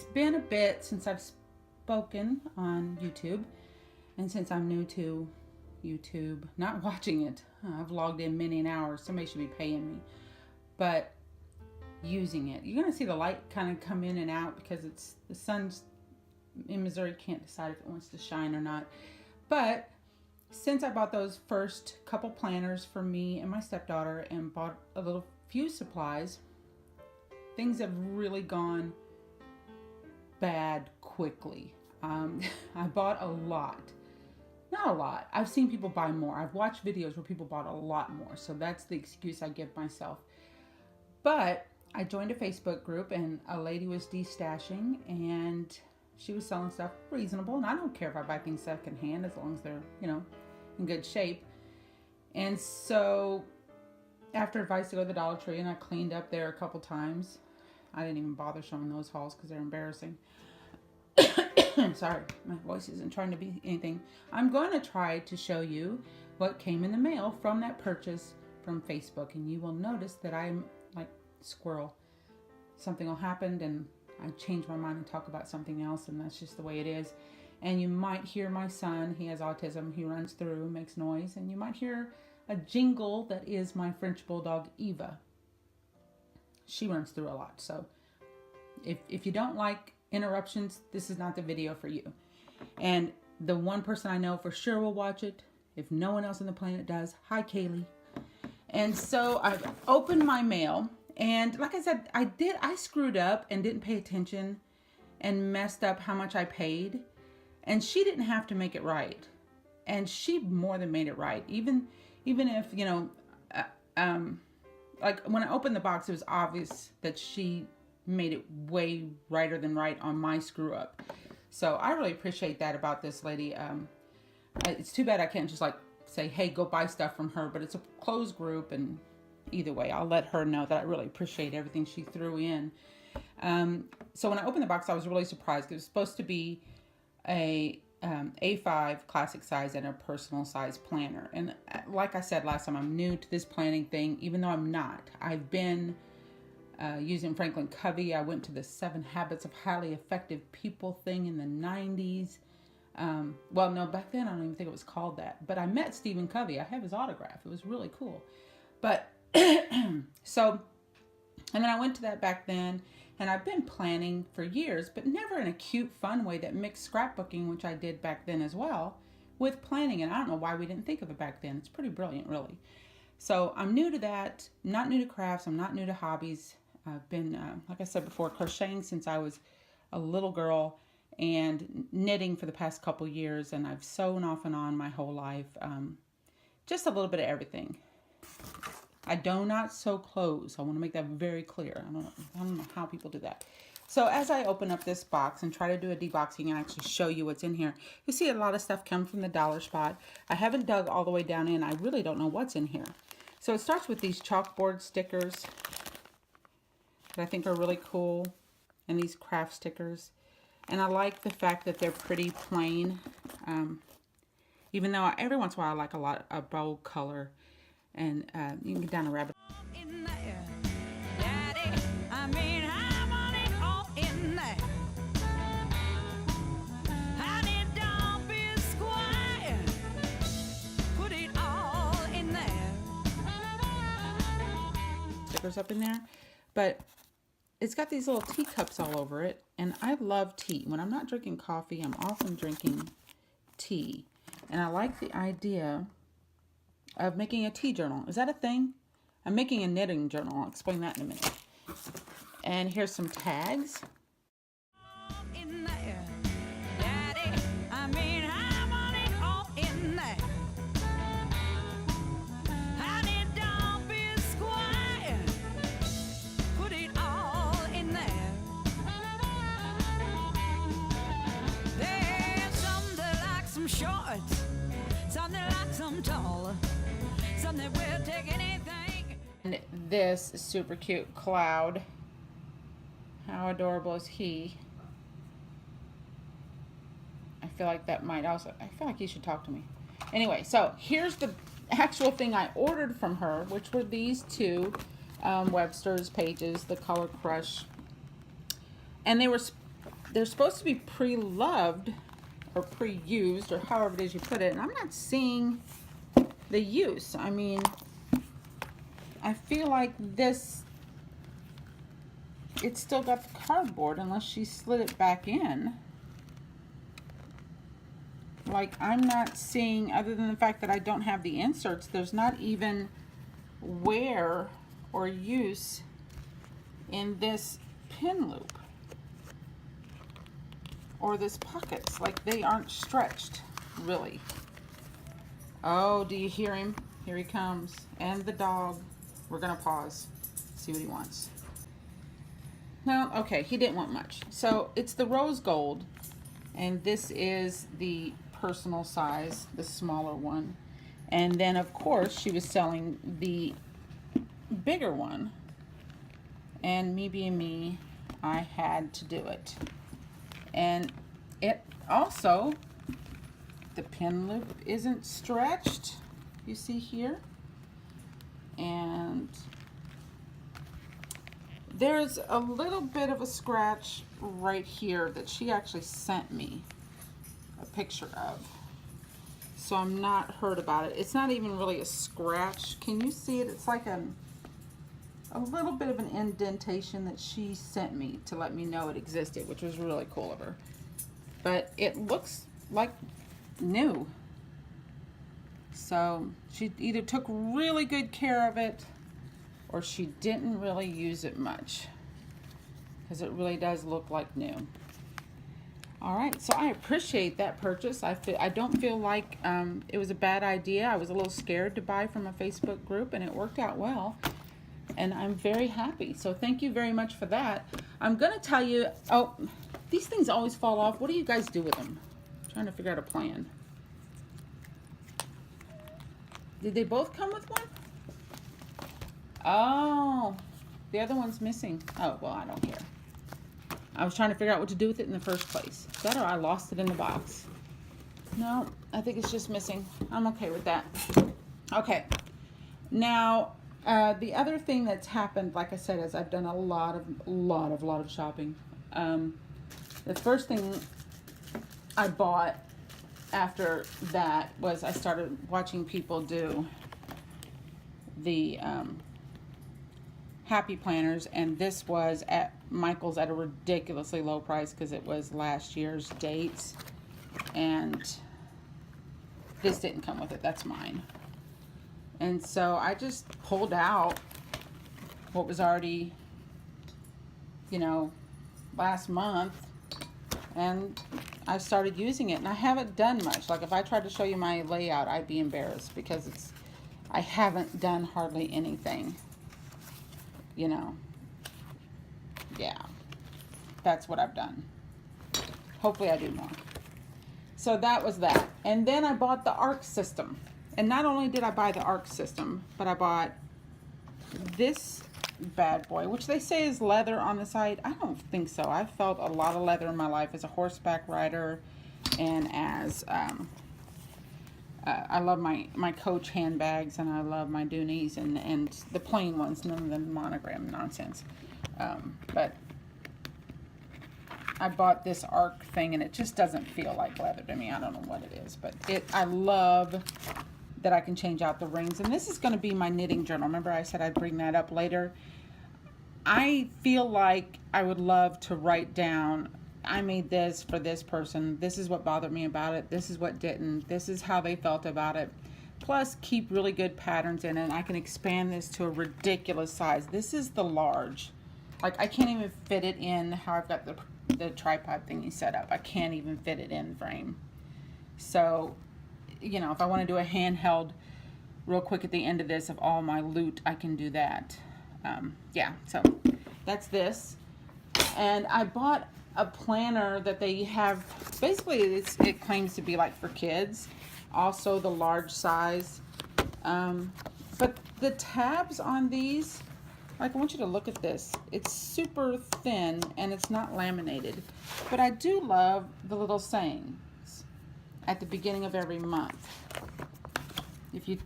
it's been a bit since I've spoken on YouTube, and since I'm new to YouTube, not watching it, I've logged in many an hour. Somebody should be paying me, but using it, you're gonna see the light kind of come in and out because it's the sun's in Missouri, can't decide if it wants to shine or not. But since I bought those first couple planners for me and my stepdaughter and bought a little few supplies, things have really gone bad quickly. I bought a lot. Not a lot. I've seen people buy more. I've watched videos where people bought a lot more. So that's the excuse I give myself. But I joined a Facebook group and a lady was destashing and she was selling stuff reasonable. And I don't care if I buy things secondhand as long as they're, in good shape. And so after advice to go to the Dollar Tree, and I cleaned up there a couple times. I didn't even bother showing those hauls because they're embarrassing. Sorry, my voice isn't trying to be anything. I'm going to try to show you what came in the mail from that purchase from Facebook. And you will notice that I'm like squirrel. Something will happen and I change my mind and talk about something else, and that's just the way it is. And you might hear my son, he has autism, he runs through, makes noise, and you might hear a jingle that is my French Bulldog, Eva. She runs through a lot, so if you don't like interruptions, this is not the video for you. And the one person I know for sure will watch it, if no one else on the planet does, hi Kaylee. And so I've opened my mail, and like I said, I screwed up and didn't pay attention and messed up how much I paid. And she didn't have to make it right. And she more than made it right. Even if, like when I opened the box, it was obvious that she made it way righter than right on my screw up. So I really appreciate that about this lady. It's too bad I can't just like say, hey, go buy stuff from her. But it's a closed group, and either way, I'll let her know that I really appreciate everything she threw in. So when I opened the box, I was really surprised because it was supposed to be a A5 classic size and a personal size planner. And like I said last time, I'm new to this planning thing, even though I'm not. I've been using Franklin Covey. I went to the 7 Habits of Highly Effective People thing in the 90s. Well, no, back then I don't even think it was called that. But I met Stephen Covey. I have his autograph. It was really cool. But so, and then I went to that back then. And I've been planning for years, but never in a cute, fun way that mixed scrapbooking, which I did back then as well, with planning. And I don't know why we didn't think of it back then. It's pretty brilliant, really. So I'm new to that. I'm not new to crafts. I'm not new to hobbies. I've been, like I said before, crocheting since I was a little girl and knitting for the past couple years. And I've sewn off and on my whole life. Just a little bit of everything. I do not sew clothes. I want to make that very clear. I don't know how people do that. So as I open up this box and try to do a deboxing and actually show you what's in here, you see a lot of stuff come from the dollar spot. I haven't dug all the way down in. I really don't know what's in here. So it starts with these chalkboard stickers that I think are really cool, and these craft stickers. And I like the fact that they're pretty plain. Even though every once in a while I like a bold color. And you can get down a rabbit. In there, Daddy, I mean, I want it all in there. Honey, don't be a squire. Put it all in there. Stickers up in there. But it's got these little teacups all over it. And I love tea. When I'm not drinking coffee, I'm often drinking tea. And I like the idea of making a tea journal. Is that a thing? I'm making a knitting journal. I'll explain that in a minute. And here's some tags. In there, Daddy, I mean, I want it all in there. Honey, don't be a squire. Put it all in there. There's some that like some shorts, some that like some tall. That will take anything. And this super cute cloud. How adorable is he? I feel like that might also, I feel like he should talk to me. Anyway, so here's the actual thing I ordered from her, which were these two Webster's pages, the Color Crush. And they were they're supposed to be pre-loved or pre-used, or however it is you put it, and I'm not seeing the use. I mean, I feel like this, it's still got the cardboard unless she slid it back in. Like, I'm not seeing, other than the fact that I don't have the inserts, there's not even wear or use in this pin loop or this pockets. Like, they aren't stretched really. Oh, do you hear him? Here he comes. And the dog. We're gonna pause, see what he wants. No, okay, he didn't want much. So it's the rose gold, and this is the personal size, the smaller one. And then of course she was selling the bigger one, and me being me, I had to do it. And it also, the pin loop isn't stretched, you see here, and there's a little bit of a scratch right here that she actually sent me a picture of, so I'm not hurt about it. It's not even really a scratch. Can you see it? It's like a little bit of an indentation that she sent me to let me know it existed, which was really cool of her. But it looks like new. So she either took really good care of it or she didn't really use it much, because it really does look like new. All right, so I appreciate that purchase. I don't feel like it was a bad idea. I was a little scared to buy from a Facebook group, and it worked out well. And I'm very happy. So thank you very much for that. I'm going to tell you, oh, these things always fall off. What do you guys do with them? I'm trying to figure out a plan. Did they both come with one? Oh, the other one's missing. Oh, well, I don't care. I was trying to figure out what to do with it in the first place. That, or I lost it in the box. No, I think it's just missing. I'm okay with that. Okay. Now, the other thing that's happened, like I said, is I've done a lot of shopping. The first thing I bought after that was I started watching people do the Happy Planners, and this was at Michael's at a ridiculously low price because it was last year's dates, and this didn't come with it. That's mine. And so I just pulled out what was already, you know, last month, and I started using it, and I haven't done much. Like, if I tried to show you my layout, I'd be embarrassed because I haven't done hardly anything, you know. Yeah, that's what I've done. Hopefully I do more. So that was that. And then I bought the Arc System. And not only did I buy the Arc System, but I bought this bad boy, which they say is leather on the side. I don't think so. I've felt a lot of leather in my life as a horseback rider, and as I love my Coach handbags, and I love my Doonies, and the plain ones, none of the monogram nonsense. But I bought this Arc thing, and it just doesn't feel like leather to me. I don't know what it is, but I love that I can change out the rings. And this is going to be my knitting journal. Remember I said I'd bring that up later. I feel like I would love to write down, I made this for this person. This is what bothered me about it. This is what didn't. This is how they felt about it. Plus, keep really good patterns in it. I can expand this to a ridiculous size. This is the large. Like, I can't even fit it in how I've got the tripod thingy set up. I can't even fit it in frame. So, you know, if I want to do a handheld real quick at the end of this of all my loot, I can do that. Yeah, so that's this. And I bought a planner that they have. Basically, it claims to be like for kids. Also the large size. But the tabs on these, like, I want you to look at this. It's super thin and it's not laminated. But I do love the little sayings at the beginning of every month. If you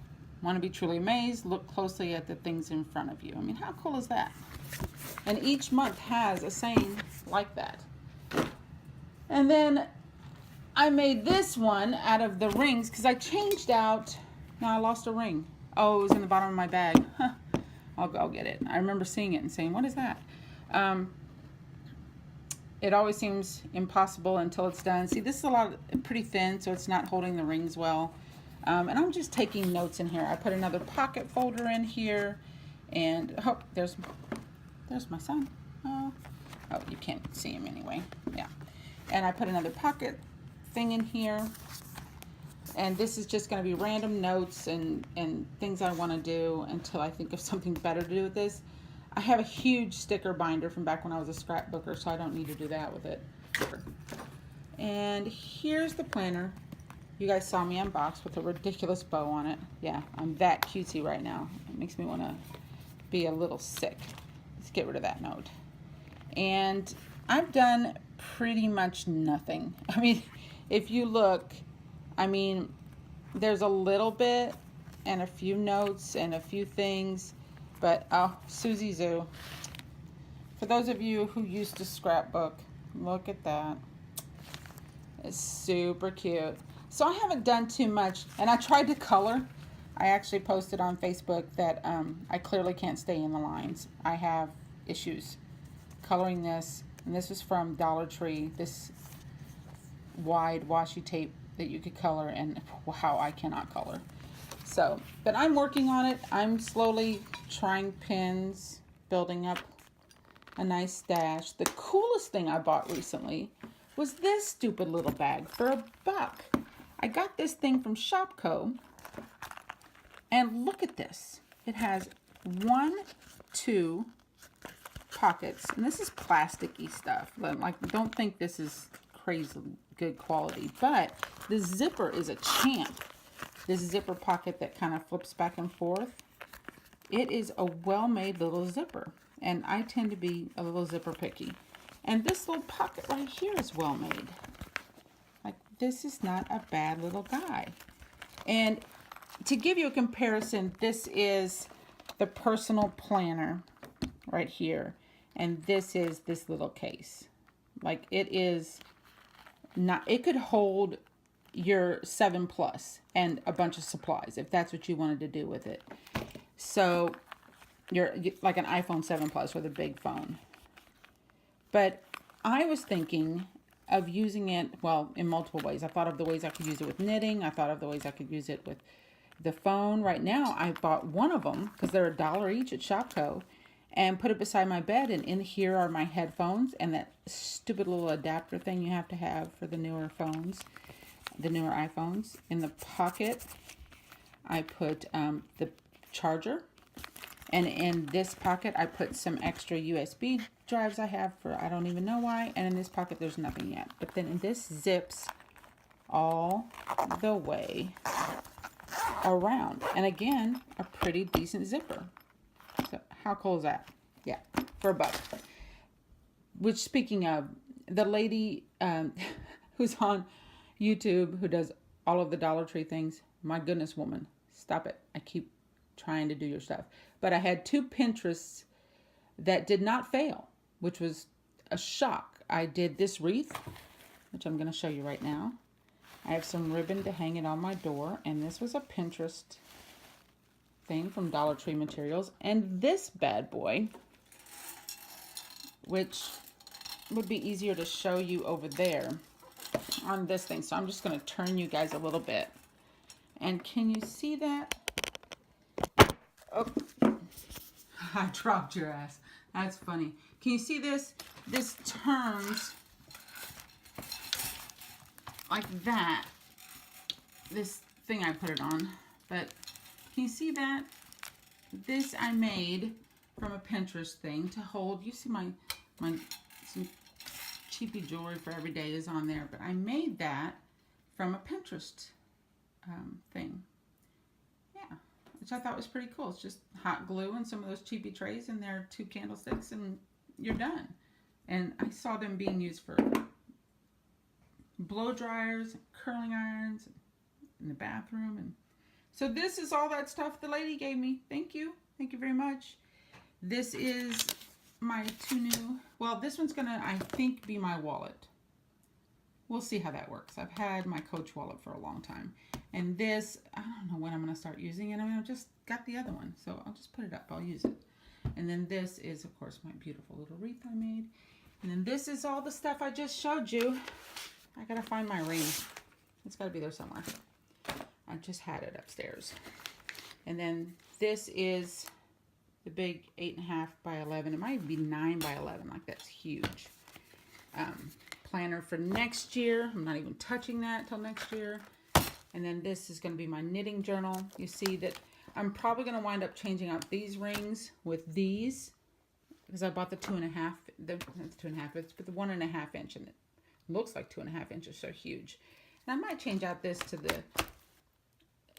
want to be truly amazed, look closely at the things in front of you. I mean, how cool is that? And each month has a saying like that. And then I made this one out of the rings because I changed out. Now I lost a ring. Oh, it was in the bottom of my bag. Huh. I'll go get it. I remember seeing it and saying, what is that? It always seems impossible until it's done. See, this is pretty thin, so it's not holding the rings well. And I'm just taking notes in here. I put another pocket folder in here. And, oh, there's my son. Oh, you can't see him anyway. Yeah. And I put another pocket thing in here. And this is just going to be random notes and things I want to do until I think of something better to do with this. I have a huge sticker binder from back when I was a scrapbooker, so I don't need to do that with it. And here's the planner. You guys saw me unbox with a ridiculous bow on it. Yeah, I'm that cutesy right now. It makes me want to be a little sick. Let's get rid of that note. And I've done pretty much nothing. I mean, if you look, I mean, there's a little bit and a few notes and a few things, but oh, Susie Zoo. For those of you who used to scrapbook, look at that. It's super cute. So I haven't done too much, and I tried to color. I actually posted on Facebook that I clearly can't stay in the lines. I have issues coloring this, and this was from Dollar Tree, this wide washi tape that you could color, and wow, I cannot color. So, but I'm working on it. I'm slowly trying pins, building up a nice stash. The coolest thing I bought recently was this stupid little bag for $1. I got this thing from Shopko, and look at this. It has 1, 2 pockets, and this is plasticky stuff. Like, don't think this is crazy good quality, but the zipper is a champ. This zipper pocket that kind of flips back and forth. It is a well-made little zipper, and I tend to be a little zipper picky. And this little pocket right here is well made. Like, this is not a bad little guy. And to give you a comparison, this is the personal planner right here, and this is this little case. Like, it is not, it could hold your 7 Plus and a bunch of supplies if that's what you wanted to do with it. So you're like an iPhone 7 Plus with a big phone. But I was thinking of using it, well, in multiple ways. I thought of the ways I could use it with knitting. I thought of the ways I could use it with the phone. Right now, I bought one of them because they're $1 each at Shopko, and put it beside my bed. And in here are my headphones and that stupid little adapter thing you have to have for the newer phones, the newer iPhones. In the pocket, I put the charger. And in this pocket, I put some extra USB drives I have for I don't even know why. And in this pocket, there's nothing yet. But then this zips all the way around. And again, a pretty decent zipper. So how cool is that? Yeah, for $1. Which, speaking of, the lady who's on YouTube who does all of the Dollar Tree things, my goodness, woman, stop it. I keep trying to do your stuff. But I had 2 Pinterests that did not fail, which was a shock. I did this wreath, which I'm going to show you right now. I have some ribbon to hang it on my door, and this was a Pinterest thing from Dollar Tree Materials. And this bad boy, which would be easier to show you over there on this thing. So I'm just going to turn you guys a little bit. And can you see that? Oh, I dropped your ass. That's funny. Can you see this? This turns like that. This thing I put it on. But can you see that? This I made from a Pinterest thing to hold. You see my some cheapy jewelry for every day is on there. But I made that from a Pinterest thing. Yeah. Which I thought was pretty cool. It's just hot glue and some of those cheapy trays, and there are 2 candlesticks, and you're done. And I saw them being used for blow dryers, curling irons, in the bathroom. And so this is all that stuff the lady gave me. Thank you. Thank you very much. This is my 2 new, well, this one's gonna, I think, be my wallet. we'll see how that works. I've had my Coach wallet for a long time. And this, I don't know when I'm going to start using it. I mean, I just got the other one, so I'll just put it up. I'll use it. And then this is, of course, my beautiful little wreath I made. And then this is all the stuff I just showed you. I got to find my ring. It's got to be there somewhere. I just had it upstairs. And then this is the big 8.5 by 11. It might be 9 by 11. Like, that's huge. Planner for next year. I'm not even touching that till next year. And then this is going to be my knitting journal. You see that I'm probably going to wind up changing out these rings with these, because I bought the 2.5. That's 2.5. It's the 1.5 inch, and it looks like 2.5 inches. So huge. And I might change out this to the,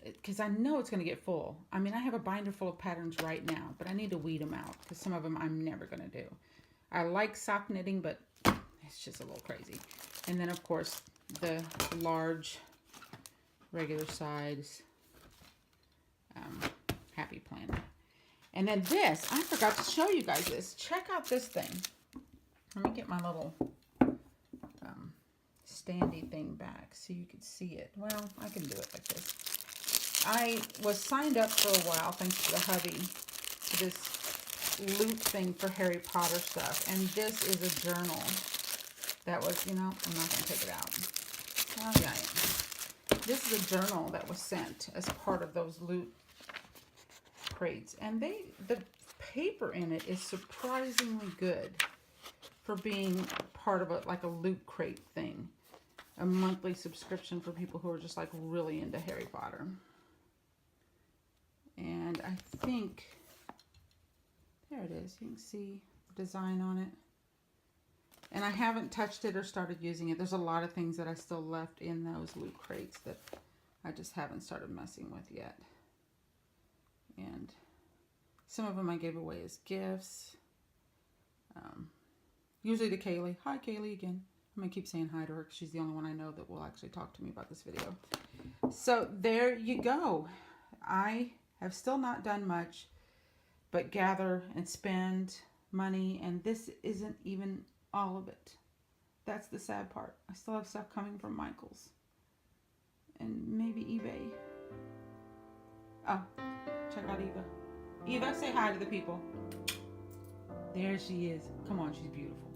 because I know it's going to get full. I mean, I have a binder full of patterns right now, but I need to weed them out because some of them I'm never going to do. I like sock knitting, but it's just a little crazy. And then, of course, the large, regular size Happy Planner. And then this, I forgot to show you guys this. Check out this thing. Let me get my little standy thing back so you can see it. Well, I can do it like this. I was signed up for a while, thanks to the hubby, for this loot thing for Harry Potter stuff. And this is a journal that was, you know, I'm not going to take it out. Oh, yeah, I am. This is a journal that was sent as part of those loot crates. And the paper in it is surprisingly good for being part of like a loot crate thing. A monthly subscription for people who are just like really into Harry Potter. And I think, there it is. You can see the design on it. And I haven't touched it or started using it. There's a lot of things that I still left in those loot crates that I just haven't started messing with yet. And some of them I gave away as gifts. Usually to Kaylee. Hi, Kaylee, again. I'm going to keep saying hi to her because she's the only one I know that will actually talk to me about this video. So there you go. I have still not done much but gather and spend money, and this isn't even all of it. That's the sad part. I still have stuff coming from Michaels and maybe eBay. Oh, check out Eva. Eva, say hi to the people. There she is. Come on, she's beautiful.